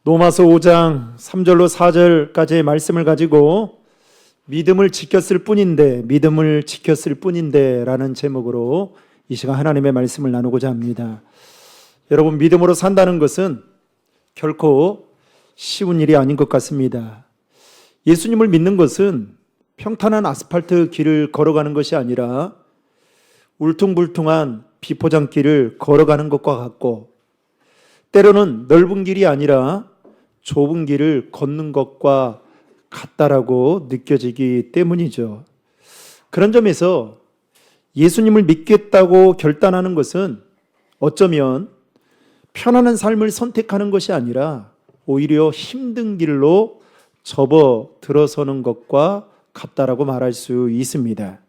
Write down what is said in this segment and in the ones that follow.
로마서 5장 3절로 4절까지의 말씀을 가지고 믿음을 지켰을 뿐인데 라는 제목으로 이 시간 하나님의 말씀을 나누고자 합니다. 여러분, 믿음으로 산다는 것은 결코 쉬운 일이 아닌 것 같습니다. 예수님을 믿는 것은 평탄한 아스팔트 길을 걸어가는 것이 아니라 울퉁불퉁한 비포장길을 걸어가는 것과 같고, 때로는 넓은 길이 아니라 좁은 길을 걷는 것과 같다라고 느껴지기 때문이죠. 그런 점에서 예수님을 믿겠다고 결단하는 것은 어쩌면 편안한 삶을 선택하는 것이 아니라 오히려 힘든 길로 접어 들어서는 것과 같다라고 말할 수 있습니다.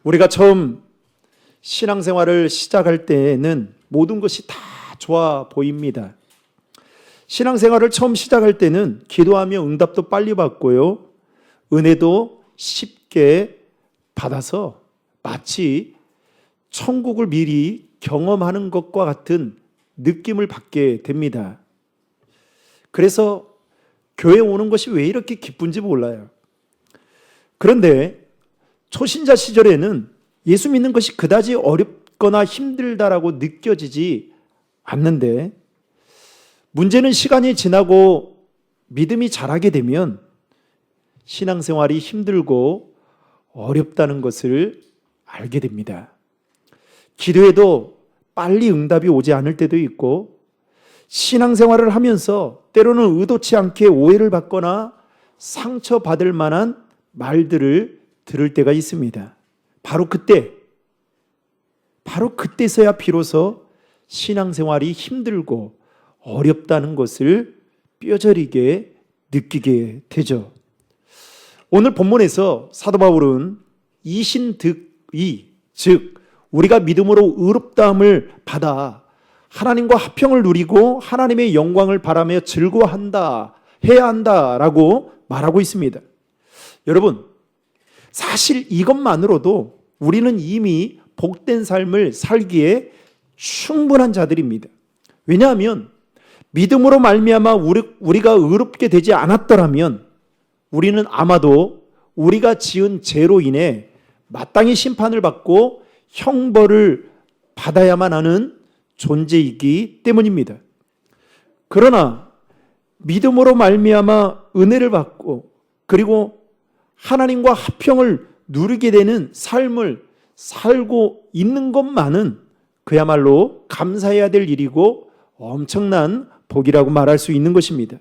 우리가 처음 신앙생활을 시작할 때에는 모든 것이 다 좋아 보입니다. 신앙생활을 처음 시작할 때는 기도하며 응답도 빨리 받고요, 은혜도 쉽게 받아서 마치 천국을 미리 경험하는 것과 같은 느낌을 받게 됩니다. 그래서 교회에 오는 것이 왜 이렇게 기쁜지 몰라요. 그런데 초신자 시절에는 예수 믿는 것이 그다지 어렵거나 힘들다라고 느껴지지 않는데, 문제는 시간이 지나고 믿음이 자라게 되면 신앙생활이 힘들고 어렵다는 것을 알게 됩니다. 기도해도 빨리 응답이 오지 않을 때도 있고, 신앙생활을 하면서 때로는 의도치 않게 오해를 받거나 상처받을 만한 말들을 들을 때가 있습니다. 바로 그때서야 비로소 신앙생활이 힘들고 어렵다는 것을 뼈저리게 느끼게 되죠. 오늘 본문에서 사도 바울은 이신득의, 즉 우리가 믿음으로 의롭다함을 받아 하나님과 화평을 누리고 하나님의 영광을 바라며 해야 한다라고 말하고 있습니다. 여러분, 사실 이것만으로도 우리는 이미 복된 삶을 살기에 충분한 자들입니다. 왜냐하면 믿음으로 말미암아 우리가 의롭게 되지 않았더라면 우리는 아마도 우리가 지은 죄로 인해 마땅히 심판을 받고 형벌을 받아야만 하는 존재이기 때문입니다. 그러나 믿음으로 말미암아 은혜를 받고 그리고 하나님과 화평을 누리게 되는 삶을 살고 있는 것만은 그야말로 감사해야 될 일이고 엄청난 복이라고 말할 수 있는 것입니다.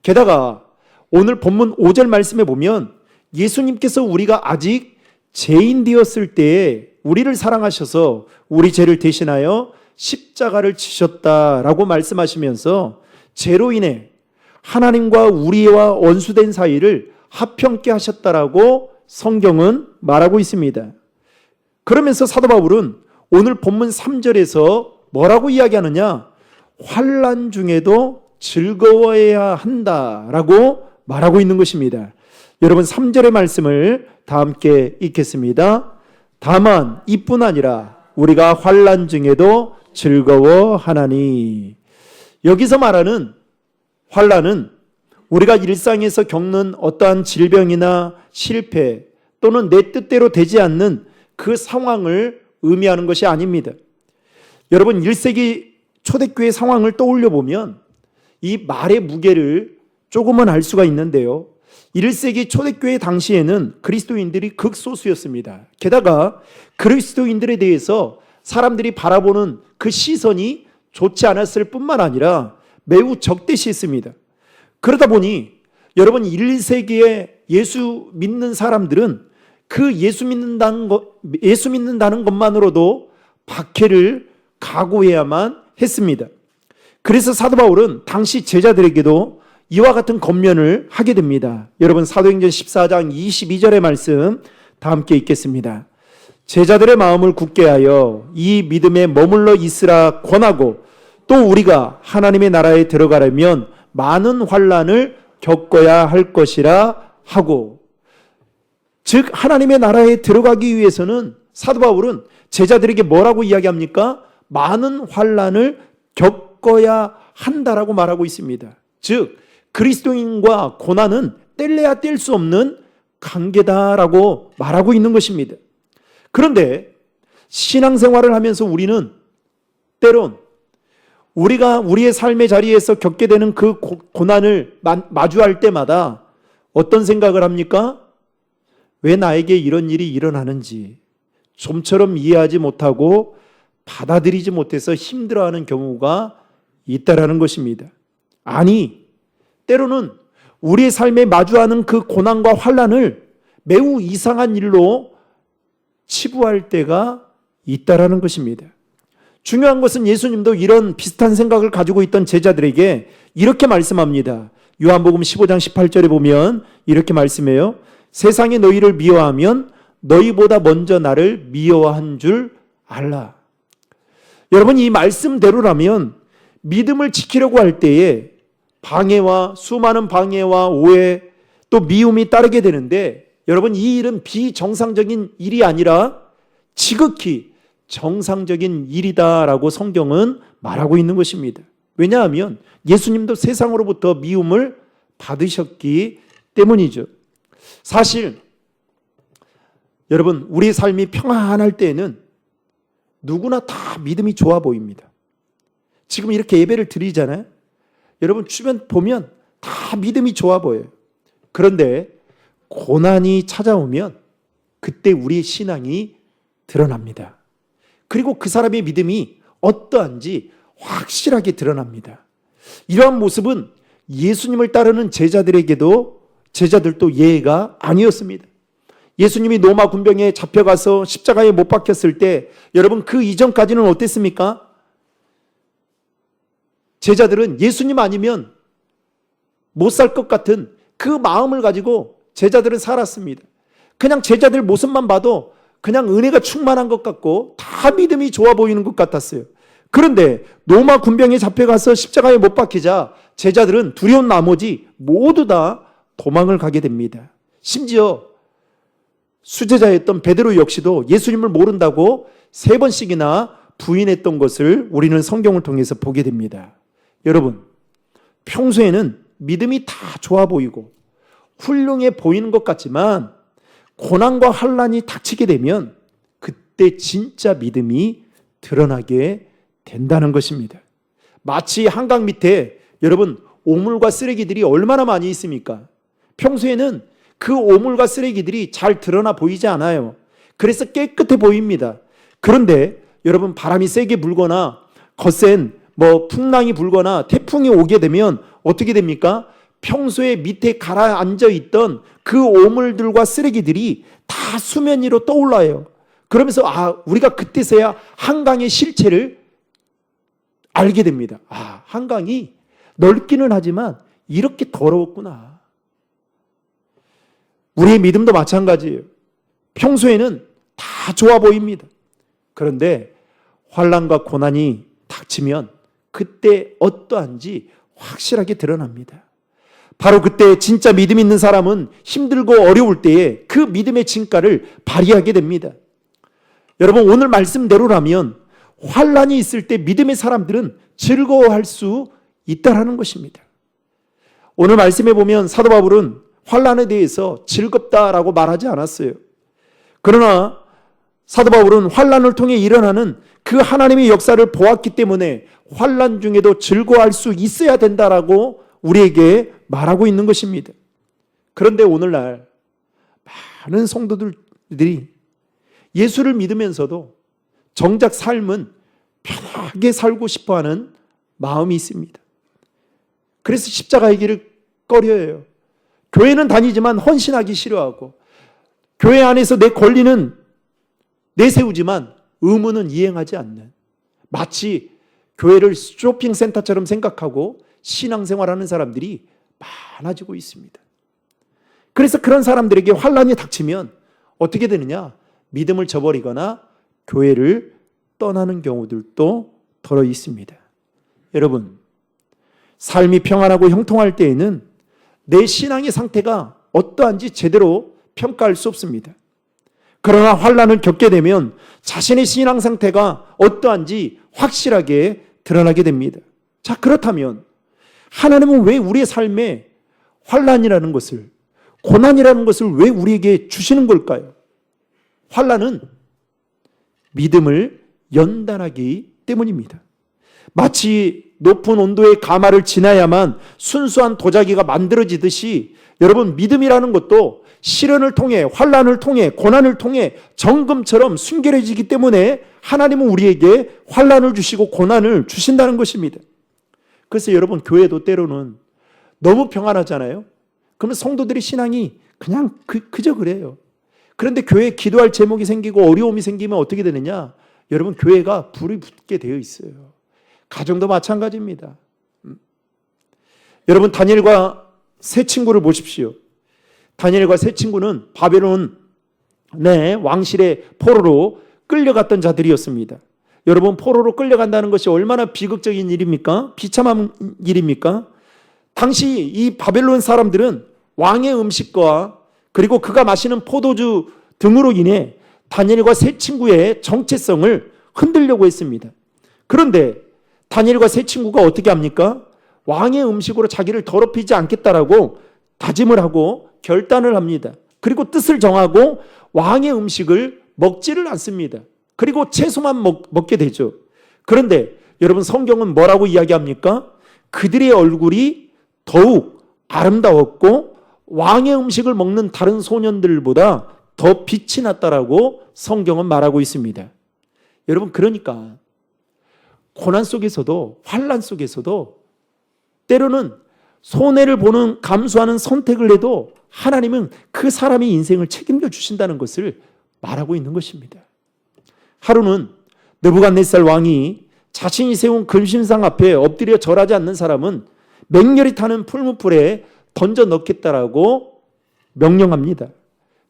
게다가 오늘 본문 5절 말씀에 보면 예수님께서 우리가 아직 죄인 되었을 때에 우리를 사랑하셔서 우리 죄를 대신하여 십자가를 지셨다라고 말씀하시면서 죄로 인해 하나님과 우리와 원수된 사이를 화평케 하셨다라고 성경은 말하고 있습니다. 그러면서 사도 바울은 오늘 본문 3절에서 뭐라고 이야기하느냐? 환난 중에도 즐거워해야 한다라고 말하고 있는 것입니다. 여러분, 3절의 말씀을 다 함께 읽겠습니다. 다만 이뿐 아니라 우리가 환난 중에도 즐거워하나니. 여기서 말하는 환난은 우리가 일상에서 겪는 어떠한 질병이나 실패 또는 내 뜻대로 되지 않는 그 상황을 의미하는 것이 아닙니다. 여러분, 1세기 초대교회 상황을 떠올려 보면 이 말의 무게를 조금은 알 수가 있는데요, 1세기 초대교회 당시에는 그리스도인들이 극소수였습니다. 게다가 그리스도인들에 대해서 사람들이 바라보는 그 시선이 좋지 않았을 뿐만 아니라 매우 적대시했습니다. 그러다 보니 여러분, 1세기에 예수 믿는 사람들은 그 예수 믿는다는 것만으로도 박해를 각오해야만 했습니다. 그래서 사도 바울은 당시 제자들에게도 이와 같은 권면을 하게 됩니다. 여러분, 사도행전 14장 22절의 말씀 다 함께 읽겠습니다. 제자들의 마음을 굳게 하여 이 믿음에 머물러 있으라 권하고, 또 우리가 하나님의 나라에 들어가려면 많은 환난을 겪어야 할 것이라 하고. 즉 하나님의 나라에 들어가기 위해서는 사도 바울은 제자들에게 뭐라고 이야기합니까? 많은 환난을 겪어야 한다라고 말하고 있습니다. 즉 그리스도인과 고난은 뗄래야 뗄 수 없는 관계다라고 말하고 있는 것입니다. 그런데 신앙생활을 하면서 우리는 때론 우리가 우리의 삶의 자리에서 겪게 되는 그 고난을 마주할 때마다 어떤 생각을 합니까? 왜 나에게 이런 일이 일어나는지 좀처럼 이해하지 못하고 받아들이지 못해서 힘들어하는 경우가 있다라는 것입니다. 아니, 때로는 우리의 삶에 마주하는 그 고난과 환난을 매우 이상한 일로 치부할 때가 있다라는 것입니다. 중요한 것은 예수님도 이런 비슷한 생각을 가지고 있던 제자들에게 이렇게 말씀합니다. 요한복음 15장 18절에 보면 이렇게 말씀해요. 세상이 너희를 미워하면 너희보다 먼저 나를 미워한 줄 알라. 여러분, 이 말씀대로라면 믿음을 지키려고 할 때에 방해와 수많은 방해와 오해 또 미움이 따르게 되는데, 여러분, 이 일은 비정상적인 일이 아니라 지극히 정상적인 일이다라고 성경은 말하고 있는 것입니다. 왜냐하면 예수님도 세상으로부터 미움을 받으셨기 때문이죠. 사실 여러분, 우리 삶이 평안할 때에는 누구나 다 믿음이 좋아 보입니다. 지금 이렇게 예배를 드리잖아요. 여러분 주변 보면 다 믿음이 좋아 보여요. 그런데 고난이 찾아오면 그때 우리의 신앙이 드러납니다. 그리고 그 사람의 믿음이 어떠한지 확실하게 드러납니다. 이러한 모습은 예수님을 따르는 제자들도 예외가 아니었습니다. 예수님이 로마 군병에 잡혀가서 십자가에 못 박혔을 때 여러분 그 이전까지는 어땠습니까? 제자들은 예수님 아니면 못 살 것 같은 그 마음을 가지고 제자들은 살았습니다. 그냥 제자들 모습만 봐도 그냥 은혜가 충만한 것 같고 다 믿음이 좋아 보이는 것 같았어요. 그런데 로마 군병에 잡혀가서 십자가에 못 박히자 제자들은 두려운 나머지 모두 다 도망을 가게 됩니다. 심지어 수제자였던 베드로 역시도 예수님을 모른다고 3번씩이나 부인했던 것을 우리는 성경을 통해서 보게 됩니다. 여러분, 평소에는 믿음이 다 좋아 보이고 훌륭해 보이는 것 같지만 고난과 환난이 닥치게 되면 그때 진짜 믿음이 드러나게 된다는 것입니다. 마치 한강 밑에 여러분 오물과 쓰레기들이 얼마나 많이 있습니까? 평소에는 그 오물과 쓰레기들이 잘 드러나 보이지 않아요. 그래서 깨끗해 보입니다. 그런데 여러분 바람이 세게 불거나 거센 풍랑이 불거나 태풍이 오게 되면 어떻게 됩니까? 평소에 밑에 가라앉아 있던 그 오물들과 쓰레기들이 다 수면 위로 떠올라요. 그러면서 우리가 그때서야 한강의 실체를 알게 됩니다. 한강이 넓기는 하지만 이렇게 더러웠구나. 우리의 믿음도 마찬가지예요. 평소에는 다 좋아 보입니다. 그런데 환난과 고난이 닥치면 그때 어떠한지 확실하게 드러납니다. 바로 그때 진짜 믿음 있는 사람은 힘들고 어려울 때에 그 믿음의 진가를 발휘하게 됩니다. 여러분, 오늘 말씀대로라면 환난이 있을 때 믿음의 사람들은 즐거워할 수 있다라는 것입니다. 오늘 말씀에 보면 사도 바울은 환난에 대해서 즐겁다라고 말하지 않았어요. 그러나 사도 바울은 환난을 통해 일어나는 그 하나님의 역사를 보았기 때문에 환난 중에도 즐거워할 수 있어야 된다라고 우리에게 말하고 있는 것입니다. 그런데 오늘날 많은 성도들이 예수를 믿으면서도 정작 삶은 편하게 살고 싶어하는 마음이 있습니다. 그래서 십자가의 길을 꺼려해요. 교회는 다니지만 헌신하기 싫어하고 교회 안에서 내 권리는 내세우지만 의무는 이행하지 않는, 마치 교회를 쇼핑센터처럼 생각하고 신앙생활하는 사람들이 많아지고 있습니다. 그래서 그런 사람들에게 환난이 닥치면 어떻게 되느냐? 믿음을 저버리거나 교회를 떠나는 경우들도 더러 있습니다. 여러분, 삶이 평안하고 형통할 때에는 내 신앙의 상태가 어떠한지 제대로 평가할 수 없습니다. 그러나 환난을 겪게 되면 자신의 신앙 상태가 어떠한지 확실하게 드러나게 됩니다. 자, 그렇다면 하나님은 왜 우리의 삶에 환난이라는 것을, 고난이라는 것을 왜 우리에게 주시는 걸까요? 환난은 믿음을 연단하기 때문입니다. 마치 높은 온도의 가마를 지나야만 순수한 도자기가 만들어지듯이 여러분, 믿음이라는 것도 시련을 통해, 환난을 통해, 고난을 통해 정금처럼 순결해지기 때문에 하나님은 우리에게 환난을 주시고 고난을 주신다는 것입니다. 그래서 여러분, 교회도 때로는 너무 평안하잖아요. 그러면 성도들의 신앙이 그냥 그저 그래요. 그런데 교회에 기도할 제목이 생기고 어려움이 생기면 어떻게 되느냐? 여러분, 교회가 불이 붙게 되어 있어요. 가정도 마찬가지입니다. 여러분, 다니엘과 세 친구를 보십시오. 다니엘과 세 친구는 바벨론 왕실의 포로로 끌려갔던 자들이었습니다. 여러분, 포로로 끌려간다는 것이 얼마나 비극적인 일입니까? 비참한 일입니까? 당시 이 바벨론 사람들은 왕의 음식과 그리고 그가 마시는 포도주 등으로 인해 다니엘과 세 친구의 정체성을 흔들려고 했습니다. 그런데 다니엘과 세 친구가 어떻게 합니까? 왕의 음식으로 자기를 더럽히지 않겠다라고 다짐을 하고 결단을 합니다. 그리고 뜻을 정하고 왕의 음식을 먹지를 않습니다. 그리고 채소만 먹게 되죠. 그런데 여러분, 성경은 뭐라고 이야기합니까? 그들의 얼굴이 더욱 아름다웠고 왕의 음식을 먹는 다른 소년들보다 더 빛이 났다라고 성경은 말하고 있습니다. 여러분, 그러니까 고난 속에서도, 환난 속에서도 때로는 손해를 보는, 감수하는 선택을 해도 하나님은 그 사람의 인생을 책임져 주신다는 것을 말하고 있는 것입니다. 하루는 느부갓네살 왕이 자신이 세운 금신상 앞에 엎드려 절하지 않는 사람은 맹렬히 타는 풀무불에 던져 넣겠다라고 명령합니다.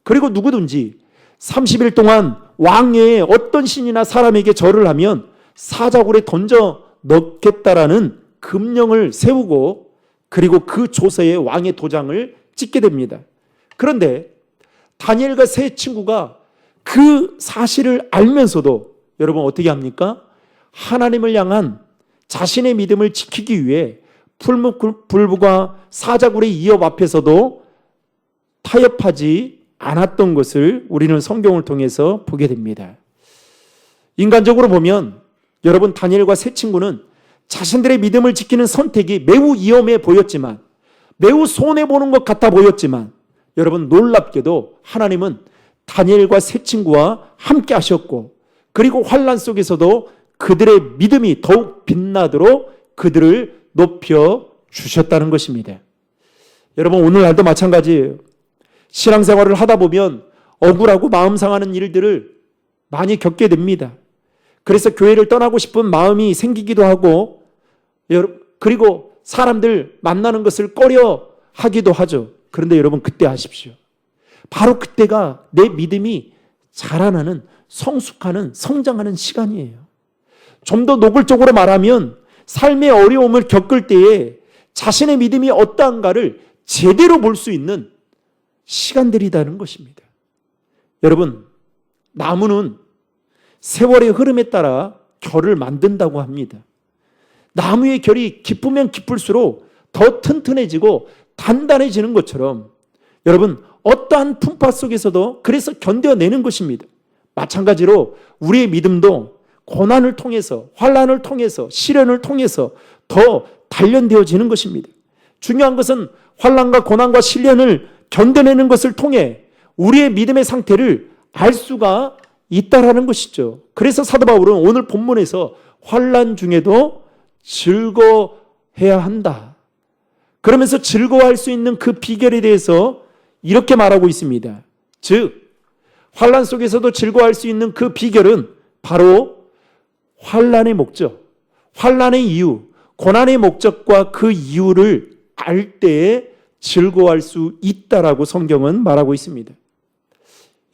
그리고 누구든지 30일 동안 왕외에 어떤 신이나 사람에게 절을 하면 사자굴에 던져 넣겠다라는 금령을 세우고 그리고 그 조서에 왕의 도장을 찍게 됩니다. 그런데 다니엘과 세 친구가 그 사실을 알면서도 여러분 어떻게 합니까? 하나님을 향한 자신의 믿음을 지키기 위해 풀무불과 사자굴의 이업 앞에서도 타협하지 않았던 것을 우리는 성경을 통해서 보게 됩니다. 인간적으로 보면 여러분, 다니엘과 세 친구는 자신들의 믿음을 지키는 선택이 매우 위험해 보였지만, 매우 손해보는 것 같아 보였지만, 여러분, 놀랍게도 하나님은 다니엘과 세 친구와 함께 하셨고, 그리고 환난 속에서도 그들의 믿음이 더욱 빛나도록 그들을 높여 주셨다는 것입니다. 여러분, 오늘날도 마찬가지예요. 신앙생활을 하다 보면 억울하고 마음 상하는 일들을 많이 겪게 됩니다. 그래서 교회를 떠나고 싶은 마음이 생기기도 하고, 그리고 사람들 만나는 것을 꺼려 하기도 하죠. 그런데 여러분, 그때 아십시오. 바로 그때가 내 믿음이 자라나는, 성숙하는, 성장하는 시간이에요. 좀 더 노골적으로 말하면 삶의 어려움을 겪을 때에 자신의 믿음이 어떠한가를 제대로 볼 수 있는 시간들이라는 것입니다. 여러분, 나무는 세월의 흐름에 따라 결을 만든다고 합니다. 나무의 결이 깊으면 깊을수록 더 튼튼해지고 단단해지는 것처럼 여러분, 어떠한 풍파 속에서도 그래서 견뎌내는 것입니다. 마찬가지로 우리의 믿음도 고난을 통해서, 환난을 통해서, 시련을 통해서 더 단련되어지는 것입니다. 중요한 것은 환난과 고난과 시련을 견뎌내는 것을 통해 우리의 믿음의 상태를 알 수가 있다라는 것이죠. 그래서 사도 바울은 오늘 본문에서 환난 중에도 즐거워해야 한다. 그러면서 즐거워할 수 있는 그 비결에 대해서 이렇게 말하고 있습니다. 즉, 환난 속에서도 즐거워할 수 있는 그 비결은 바로 환난의 목적, 환난의 이유, 고난의 목적과 그 이유를 알 때에 즐거워할 수 있다라고 성경은 말하고 있습니다.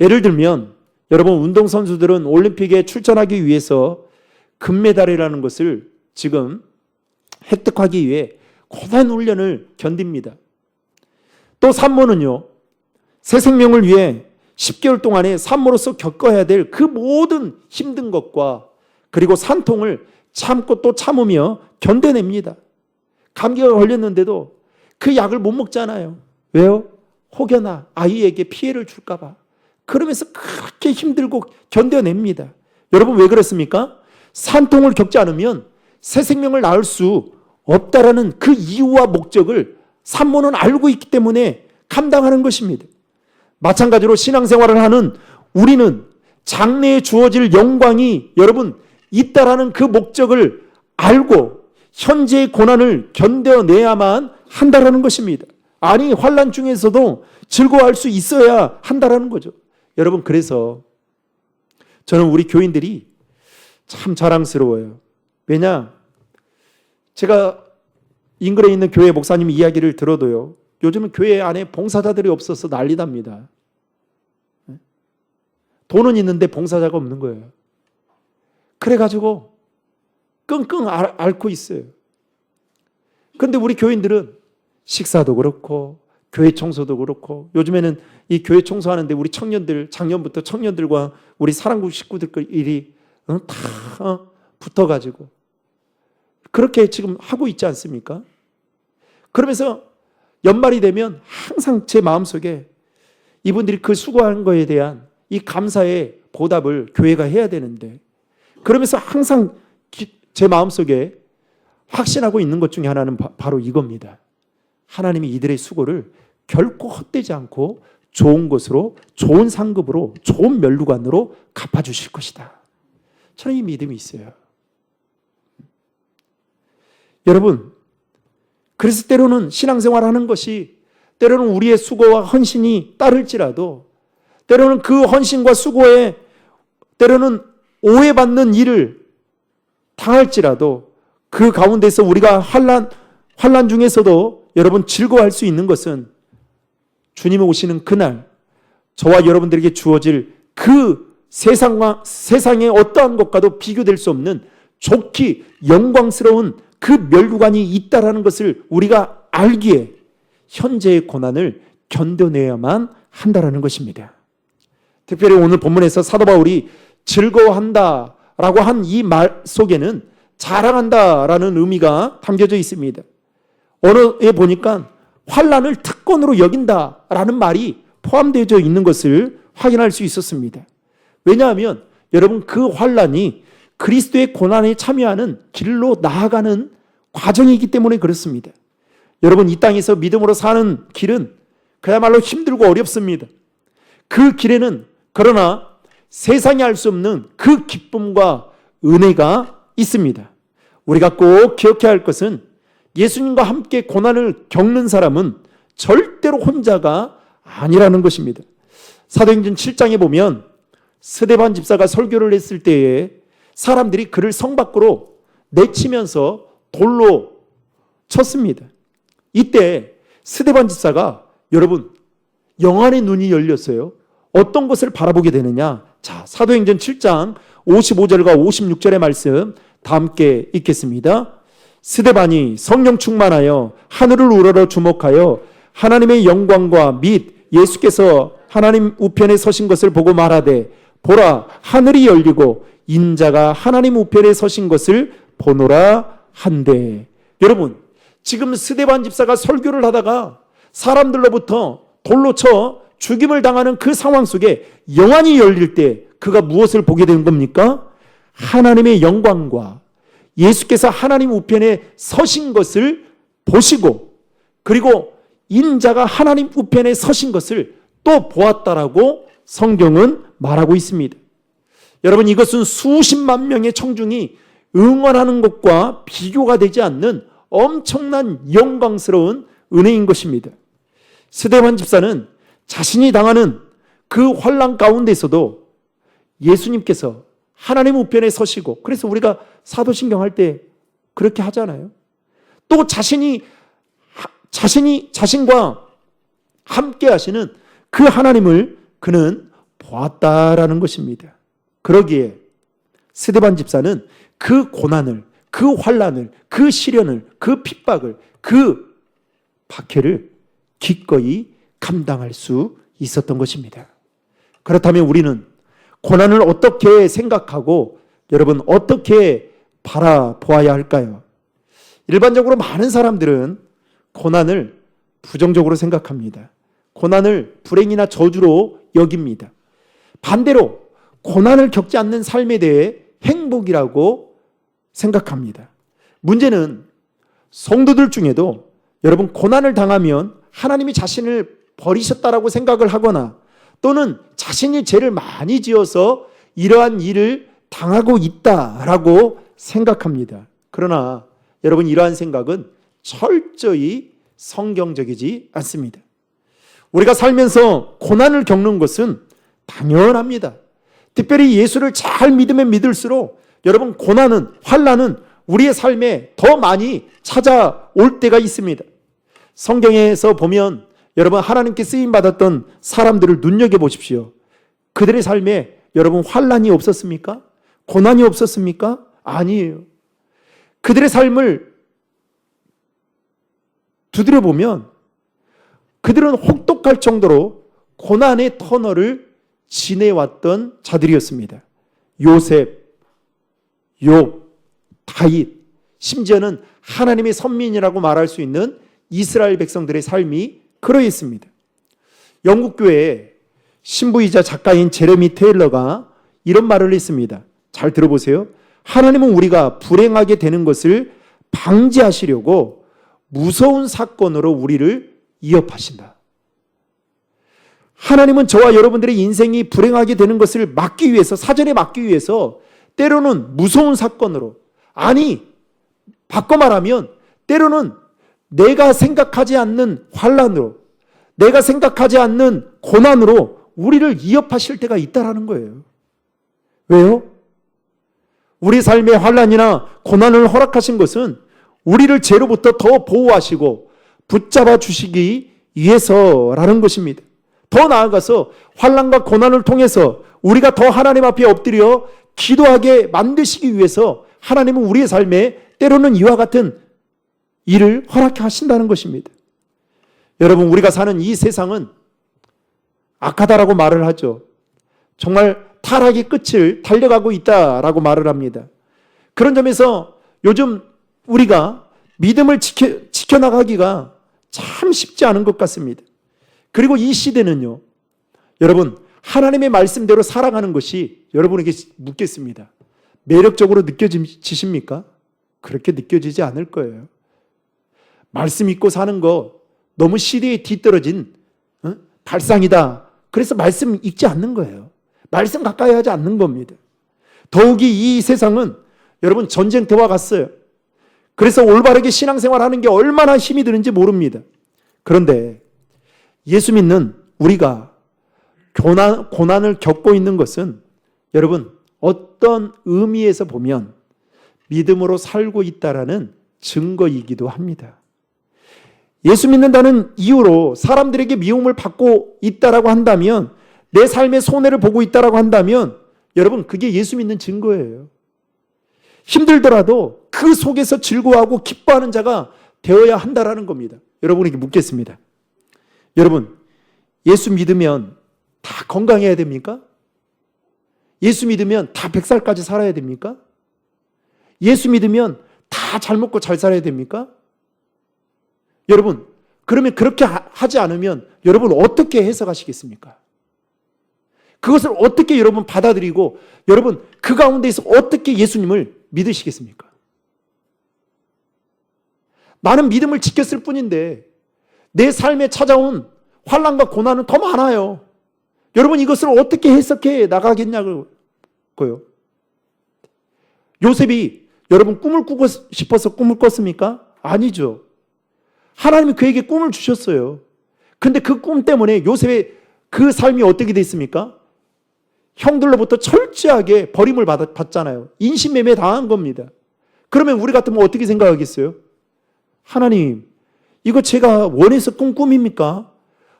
예를 들면 여러분, 운동선수들은 올림픽에 출전하기 위해서 금메달이라는 것을 지금 획득하기 위해 고단 훈련을 견딥니다. 또 산모는요, 새 생명을 위해 10개월 동안에 산모로서 겪어야 될 그 모든 힘든 것과 그리고 산통을 참고 또 참으며 견뎌냅니다. 감기가 걸렸는데도 그 약을 못 먹잖아요. 왜요? 혹여나 아이에게 피해를 줄까 봐. 그러면서 그렇게 힘들고 견뎌냅니다. 여러분 왜 그렇습니까? 산통을 겪지 않으면 새 생명을 낳을 수 없다라는 그 이유와 목적을 산모는 알고 있기 때문에 감당하는 것입니다. 마찬가지로 신앙생활을 하는 우리는 장래에 주어질 영광이 여러분 있다라는 그 목적을 알고 현재의 고난을 견뎌내야만 한다라는 것입니다. 아니 환난 중에서도 즐거워할 수 있어야 한다라는 거죠. 여러분 그래서 저는 우리 교인들이 참 자랑스러워요. 왜냐? 제가 인근에 있는 교회 목사님 이야기를 들어도요. 요즘은 교회 안에 봉사자들이 없어서 난리답니다. 돈은 있는데 봉사자가 없는 거예요. 그래가지고 끙끙 앓고 있어요. 그런데 우리 교인들은 식사도 그렇고 교회 청소도 그렇고 요즘에는 이 교회 청소하는데 우리 청년들 작년부터 청년들과 우리 사랑국 식구들끼리 다 붙어가지고 그렇게 지금 하고 있지 않습니까? 그러면서 연말이 되면 항상 제 마음속에 이분들이 그 수고한 거에 대한 이 감사의 보답을 교회가 해야 되는데 그러면서 항상 제 마음속에 확신하고 있는 것 중에 하나는 바로 이겁니다. 하나님이 이들의 수고를 결코 헛되지 않고 좋은 것으로 좋은 상급으로 좋은 면류관으로 갚아주실 것이다. 저는 이 믿음이 있어요. 여러분 그래서 때로는 신앙생활하는 것이 때로는 우리의 수고와 헌신이 따를지라도 때로는 그 헌신과 수고에 때로는 오해받는 일을 당할지라도 그 가운데서 우리가 환난 중에서도 여러분 즐거워할 수 있는 것은 주님이 오시는 그날 저와 여러분들에게 주어질 그 세상의 어떠한 것과도 비교될 수 없는 좋기 영광스러운 그 멸류관이 있다라는 것을 우리가 알기에 현재의 고난을 견뎌내야만 한다라는 것입니다. 특별히 오늘 본문에서 사도 바울이 즐거워한다라고 한 이 말 속에는 자랑한다라는 의미가 담겨져 있습니다. 언어에 보니까 환난을 특권으로 여긴다라는 말이 포함되어 있는 것을 확인할 수 있었습니다. 왜냐하면 여러분 그 환난이 그리스도의 고난에 참여하는 길로 나아가는 과정이기 때문에 그렇습니다. 여러분 이 땅에서 믿음으로 사는 길은 그야말로 힘들고 어렵습니다. 그 길에는 그러나 세상이 알 수 없는 그 기쁨과 은혜가 있습니다. 우리가 꼭 기억해야 할 것은 예수님과 함께 고난을 겪는 사람은 절대로 혼자가 아니라는 것입니다. 사도행전 7장에 보면 스데반 집사가 설교를 했을 때에 사람들이 그를 성 밖으로 내치면서 돌로 쳤습니다. 이때 스데반 집사가 여러분 영안의 눈이 열렸어요. 어떤 것을 바라보게 되느냐? 자, 사도행전 7장 55절과 56절의 말씀 다 함께 읽겠습니다. 스데반이 성령 충만하여 하늘을 우러러 주목하여 하나님의 영광과 및 예수께서 하나님 우편에 서신 것을 보고 말하되 보라 하늘이 열리고 인자가 하나님 우편에 서신 것을 보노라 한데. 여러분 지금 스데반 집사가 설교를 하다가 사람들로부터 돌로 쳐 죽임을 당하는 그 상황 속에 영안이 열릴 때 그가 무엇을 보게 된 겁니까? 하나님의 영광과 예수께서 하나님 우편에 서신 것을 보시고 그리고 인자가 하나님 우편에 서신 것을 또 보았다라고 성경은 말하고 있습니다. 여러분 이것은 수십만 명의 청중이 응원하는 것과 비교가 되지 않는 엄청난 영광스러운 은혜인 것입니다. 스데반 집사는 자신이 당하는 그 환난 가운데서도 예수님께서 하나님 우편에 서시고 그래서 우리가 사도신경 할 때 그렇게 하잖아요. 또 자신과 함께 하시는 그 하나님을 그는 보았다라는 것입니다. 그러기에 스데반 집사는 그 고난을, 그 환난을, 그 시련을, 그 핍박을, 그 박해를 기꺼이 감당할 수 있었던 것입니다. 그렇다면 우리는 고난을 어떻게 생각하고 여러분 어떻게 바라보아야 할까요? 일반적으로 많은 사람들은 고난을 부정적으로 생각합니다. 고난을 불행이나 저주로 여깁니다. 반대로 고난을 겪지 않는 삶에 대해 행복이라고 생각합니다. 문제는 성도들 중에도 여러분 고난을 당하면 하나님이 자신을 버리셨다라고 생각을 하거나 또는 자신이 죄를 많이 지어서 이러한 일을 당하고 있다라고 생각합니다. 그러나 여러분 이러한 생각은 철저히 성경적이지 않습니다. 우리가 살면서 고난을 겪는 것은 당연합니다. 특별히 예수를 잘 믿으면 믿을수록 여러분 고난은 환난은 우리의 삶에 더 많이 찾아올 때가 있습니다. 성경에서 보면 여러분 하나님께 쓰임 받았던 사람들을 눈여겨보십시오. 그들의 삶에 여러분 환난이 없었습니까? 고난이 없었습니까? 아니에요. 그들의 삶을 두드려보면 그들은 혹독할 정도로 고난의 터널을 지내왔던 자들이었습니다. 요셉, 욥, 다윗, 심지어는 하나님의 선민이라고 말할 수 있는 이스라엘 백성들의 삶이 그러했습니다. 영국 교회의 신부이자 작가인 제레미 테일러가 이런 말을 했습니다. 잘 들어보세요. 하나님은 우리가 불행하게 되는 것을 방지하시려고 무서운 사건으로 우리를 위협하신다. 하나님은 저와 여러분들의 인생이 불행하게 되는 것을 막기 위해서, 사전에 막기 위해서 때로는 무서운 사건으로, 아니 바꿔 말하면 때로는 내가 생각하지 않는 환난으로, 내가 생각하지 않는 고난으로 우리를 위협하실 때가 있다라는 거예요. 왜요? 우리 삶의 환난이나 고난을 허락하신 것은 우리를 죄로부터 더 보호하시고 붙잡아 주시기 위해서라는 것입니다. 더 나아가서 환난과 고난을 통해서 우리가 더 하나님 앞에 엎드려 기도하게 만드시기 위해서 하나님은 우리의 삶에 때로는 이와 같은 일을 허락하신다는 것입니다. 여러분, 우리가 사는 이 세상은 악하다라고 말을 하죠. 정말 타락의 끝을 달려가고 있다라고 말을 합니다. 그런 점에서 요즘 우리가 믿음을 지켜나가기가 참 쉽지 않은 것 같습니다. 그리고 이 시대는요, 여러분, 하나님의 말씀대로 살아가는 것이 여러분에게 묻겠습니다. 매력적으로 느껴지십니까? 그렇게 느껴지지 않을 거예요. 말씀 읽고 사는 거 너무 시대에 뒤떨어진 발상이다. 그래서 말씀 읽지 않는 거예요. 말씀 가까이 하지 않는 겁니다. 더욱이 이 세상은 여러분 전쟁터와 같어요. 그래서 올바르게 신앙생활하는 게 얼마나 힘이 드는지 모릅니다. 그런데 예수 믿는 우리가 고난을 겪고 있는 것은 여러분 어떤 의미에서 보면 믿음으로 살고 있다라는 증거이기도 합니다. 예수 믿는다는 이유로 사람들에게 미움을 받고 있다라고 한다면, 내 삶의 손해를 보고 있다라고 한다면 여러분 그게 예수 믿는 증거예요. 힘들더라도 그 속에서 즐거워하고 기뻐하는 자가 되어야 한다라는 겁니다. 여러분에게 묻겠습니다. 여러분, 예수 믿으면 다 건강해야 됩니까? 예수 믿으면 다 100살까지 살아야 됩니까? 예수 믿으면 다 잘 먹고 잘 살아야 됩니까? 여러분, 그러면 그렇게 하지 않으면 여러분 어떻게 해석하시겠습니까? 그것을 어떻게 여러분 받아들이고 여러분 그 가운데에서 어떻게 예수님을 믿으시겠습니까? 나는 믿음을 지켰을 뿐인데 내 삶에 찾아온 환난과 고난은 더 많아요. 여러분 이것을 어떻게 해석해 나가겠냐고요. 요셉이 여러분 꿈을 꾸고 싶어서 꿈을 꿨습니까? 아니죠. 하나님이 그에게 꿈을 주셨어요. 근데 그 꿈 때문에 요셉의 그 삶이 어떻게 됐습니까? 형들로부터 철저하게 버림을 받잖아요. 인신매매 당한 겁니다. 그러면 우리 같으면 어떻게 생각하겠어요? 하나님, 이거 제가 원해서 꾼 꿈입니까?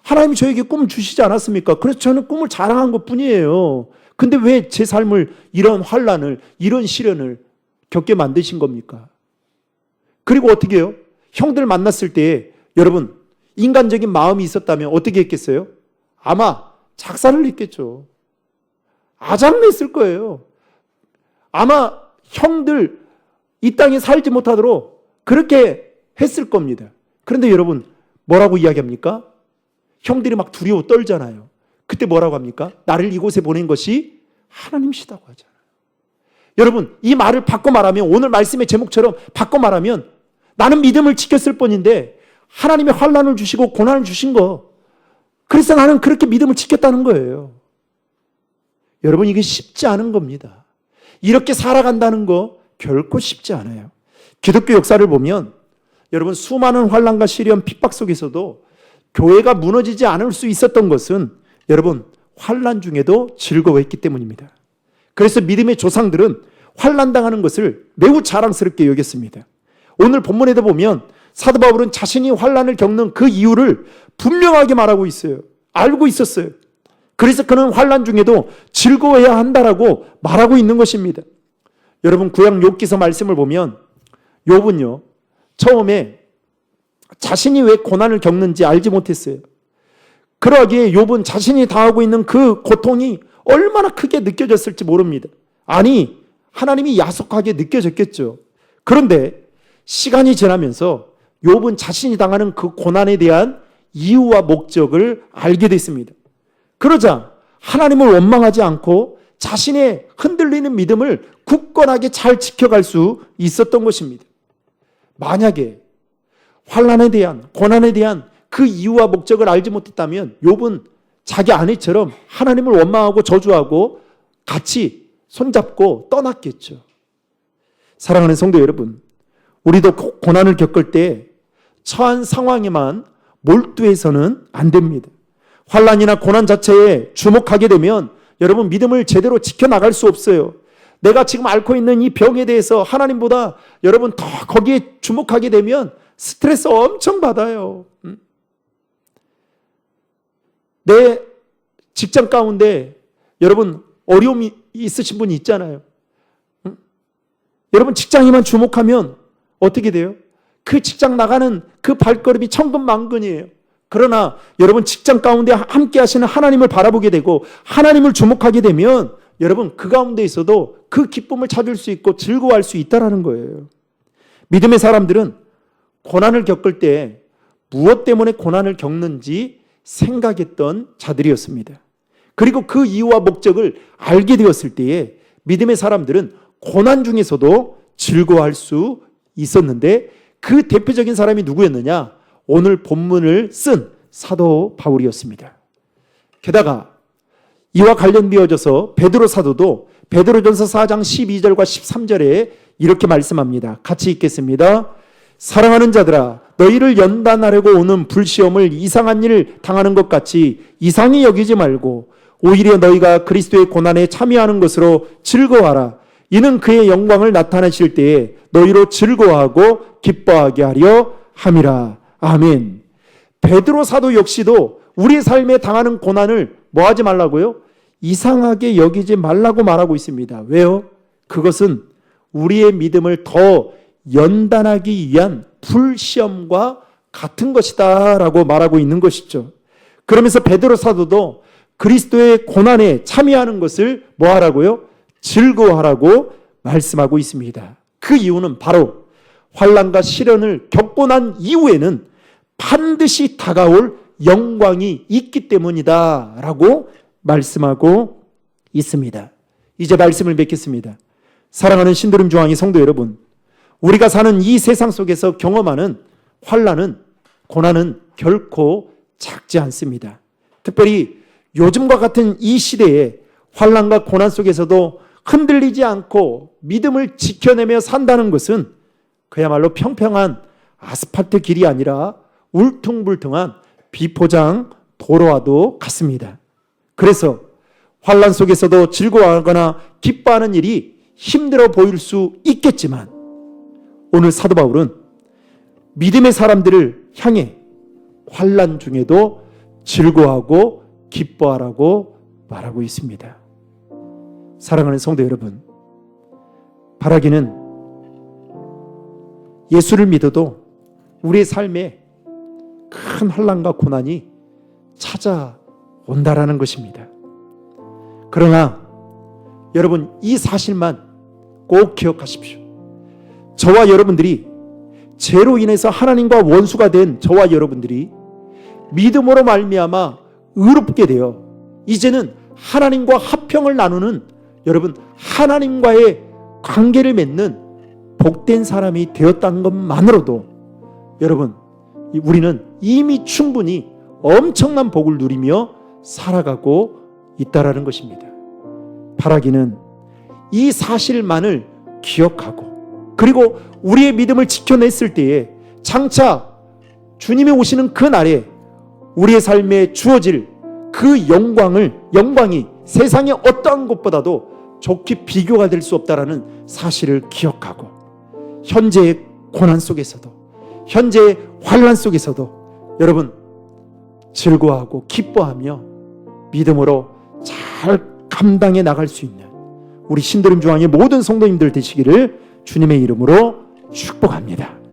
하나님이 저에게 꿈을 주시지 않았습니까? 그래서 저는 꿈을 자랑한 것 뿐이에요. 근데 왜 제 삶을 이런 환난을, 이런 시련을 겪게 만드신 겁니까? 그리고 어떻게 해요? 형들 만났을 때 여러분 인간적인 마음이 있었다면 어떻게 했겠어요? 아마 작사를 했겠죠. 아장냈을 거예요. 아마 형들 이 땅에 살지 못하도록 그렇게 했을 겁니다. 그런데 여러분, 뭐라고 이야기합니까? 형들이 막 두려워 떨잖아요. 그때 뭐라고 합니까? 나를 이곳에 보낸 것이 하나님이시다고 하잖아요. 여러분, 이 말을 바꿔 말하면, 오늘 말씀의 제목처럼 바꿔 말하면, 나는 믿음을 지켰을 뿐인데 하나님의 환난을 주시고 고난을 주신 거, 그래서 나는 그렇게 믿음을 지켰다는 거예요. 여러분, 이게 쉽지 않은 겁니다. 이렇게 살아간다는 거 결코 쉽지 않아요. 기독교 역사를 보면 여러분, 수많은 환난과 시련, 핍박 속에서도 교회가 무너지지 않을 수 있었던 것은 여러분, 환난 중에도 즐거워했기 때문입니다. 그래서 믿음의 조상들은 환난당하는 것을 매우 자랑스럽게 여겼습니다. 오늘 본문에도 보면 사도 바울은 자신이 환난을 겪는 그 이유를 분명하게 말하고 있어요. 알고 있었어요. 그래서 그는 환난 중에도 즐거워해야 한다라고 말하고 있는 것입니다. 여러분, 구약 욥기서 말씀을 보면 욥은요, 처음에 자신이 왜 고난을 겪는지 알지 못했어요. 그러기에 욥은 자신이 당하고 있는 그 고통이 얼마나 크게 느껴졌을지 모릅니다. 아니, 하나님이 야속하게 느껴졌겠죠. 그런데 시간이 지나면서 욥은 자신이 당하는 그 고난에 대한 이유와 목적을 알게 됐습니다. 그러자 하나님을 원망하지 않고 자신의 흔들리는 믿음을 굳건하게 잘 지켜갈 수 있었던 것입니다. 만약에 환난에 대한, 고난에 대한 그 이유와 목적을 알지 못했다면 욥은 자기 아내처럼 하나님을 원망하고 저주하고 같이 손잡고 떠났겠죠. 사랑하는 성도 여러분, 우리도 고난을 겪을 때 처한 상황에만 몰두해서는 안 됩니다. 환난이나 고난 자체에 주목하게 되면 여러분, 믿음을 제대로 지켜나갈 수 없어요. 내가 지금 앓고 있는 이 병에 대해서 하나님보다 여러분 더 거기에 주목하게 되면 스트레스 엄청 받아요. 내 직장 가운데 여러분 어려움이 있으신 분이 있잖아요. 여러분, 직장에만 주목하면 어떻게 돼요? 그 직장 나가는 그 발걸음이 천근만근이에요. 그러나 여러분, 직장 가운데 함께 하시는 하나님을 바라보게 되고 하나님을 주목하게 되면 여러분, 그 가운데 있어도 그 기쁨을 찾을 수 있고 즐거워할 수 있다는 거예요. 믿음의 사람들은 고난을 겪을 때 무엇 때문에 고난을 겪는지 생각했던 자들이었습니다. 그리고 그 이유와 목적을 알게 되었을 때에 믿음의 사람들은 고난 중에서도 즐거워할 수 있었는데, 그 대표적인 사람이 누구였느냐? 오늘 본문을 쓴 사도 바울이었습니다. 게다가 이와 관련되어져서 베드로 사도도 베드로전서 4장 12절과 13절에 이렇게 말씀합니다. 같이 읽겠습니다. 사랑하는 자들아, 너희를 연단하려고 오는 불시험을 이상한 일을 당하는 것 같이 이상히 여기지 말고 오히려 너희가 그리스도의 고난에 참여하는 것으로 즐거워하라. 이는 그의 영광을 나타내실 때에 너희로 즐거워하고 기뻐하게 하려 함이라. 아멘. 베드로 사도 역시도 우리의 삶에 당하는 고난을 뭐 하지 말라고요? 이상하게 여기지 말라고 말하고 있습니다. 왜요? 그것은 우리의 믿음을 더 연단하기 위한 불시험과 같은 것이다 라고 말하고 있는 것이죠. 그러면서 베드로 사도도 그리스도의 고난에 참여하는 것을 뭐 하라고요? 즐거워하라고 말씀하고 있습니다. 그 이유는 바로 환난과 시련을 겪고 난 이후에는 반드시 다가올 영광이 있기 때문이다 라고 말씀하고 있습니다. 이제 말씀을 맺겠습니다. 사랑하는 신도림 중앙의 성도 여러분, 우리가 사는 이 세상 속에서 경험하는 환난은, 고난은 결코 작지 않습니다. 특별히 요즘과 같은 이 시대에 환난과 고난 속에서도 흔들리지 않고 믿음을 지켜내며 산다는 것은 그야말로 평평한 아스팔트 길이 아니라 울퉁불퉁한 비포장 도로와도 같습니다. 그래서 환난 속에서도 즐거워하거나 기뻐하는 일이 힘들어 보일 수 있겠지만 오늘 사도 바울은 믿음의 사람들을 향해 환난 중에도 즐거워하고 기뻐하라고 말하고 있습니다. 사랑하는 성도 여러분, 바라기는 예수를 믿어도 우리의 삶에 큰 환난과 고난이 찾아온다라는 것입니다. 그러나 여러분, 이 사실만 꼭 기억하십시오. 저와 여러분들이 죄로 인해서 하나님과 원수가 된 저와 여러분들이 믿음으로 말미암아 의롭게 되어 이제는 하나님과 화평을 나누는, 여러분, 하나님과의 관계를 맺는 복된 사람이 되었다는 것만으로도 여러분, 우리는 이미 충분히 엄청난 복을 누리며 살아가고 있다라는 것입니다. 바라기는 이 사실만을 기억하고, 그리고 우리의 믿음을 지켜냈을 때에 장차 주님이 오시는 그 날에 우리의 삶에 주어질 그 영광이 세상의 어떠한 것보다도 좋게 비교가 될 수 없다라는 사실을 기억하고, 현재의 고난 속에서도, 현재의 환난 속에서도 여러분 즐거워하고 기뻐하며 믿음으로 잘 감당해 나갈 수 있는 우리 신도림 중앙의 모든 성도님들 되시기를 주님의 이름으로 축복합니다.